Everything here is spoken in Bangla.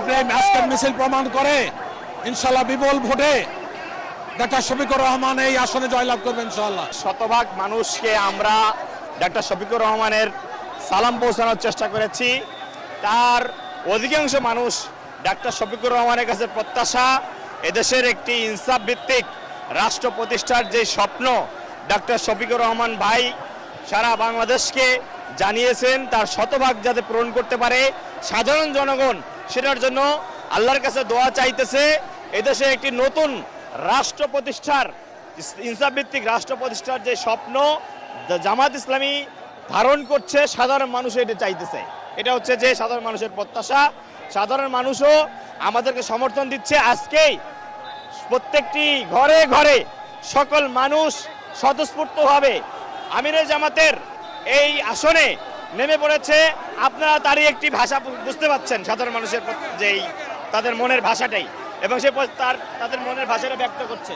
দেশপ্রেম আজকের মিছিল প্রমাণ করে। ইনশাল্লাহ বিপুল ভোটে ডাক্তার শফিকুর রহমান এই আসনে জয়লাভ করবেন ইনশাল্লাহ। শতভাগ মানুষকে আমরা ডাক্তার শফিকুর রহমানের সালাম পৌঁছানোর চেষ্টা করেছি। তার অধিকাংশ মানুষ ডাক্তার শফিকুর রহমানের কাছে প্রত্যাশা, এদেশের একটি ইনসাফ ভিত্তিক রাষ্ট্র প্রতিষ্ঠার যে স্বপ্ন ডাক্তার শফিকুর রহমান ভাই সারা বাংলাদেশকে জানিয়েছেন, তার শতভাগ যাতে পূরণ করতে পারে সাধারণ জনগণ, সেটার জন্য আল্লাহর কাছে দোয়া চাইতেছে। এদেশে একটি নতুন রাষ্ট্র প্রতিষ্ঠার, ইনসাফ ভিত্তিক রাষ্ট্র প্রতিষ্ঠার যে স্বপ্ন জামাত ইসলামী ধারণ করছে, সাধারণ মানুষ এটা চাইতেছে। এটা হচ্ছে যে সাধারণ মানুষের প্রত্যাশা। সাধারণ মানুষও আমাদেরকে সমর্থন দিচ্ছে। আজকেই প্রত্যেকটি ঘরে ঘরে সকল মানুষ স্বতঃস্ফূর্তভাবে আমিরে জামাতের এই আসনে নেমে পড়েছে। আপনারা তারই একটি ভাষা বুঝতে পাচ্ছেন, সাধারণ মানুষের যেই তাদের মনের ভাষাটাই, এবং সে তাদের মনের ভাষাটা ব্যক্ত করছে।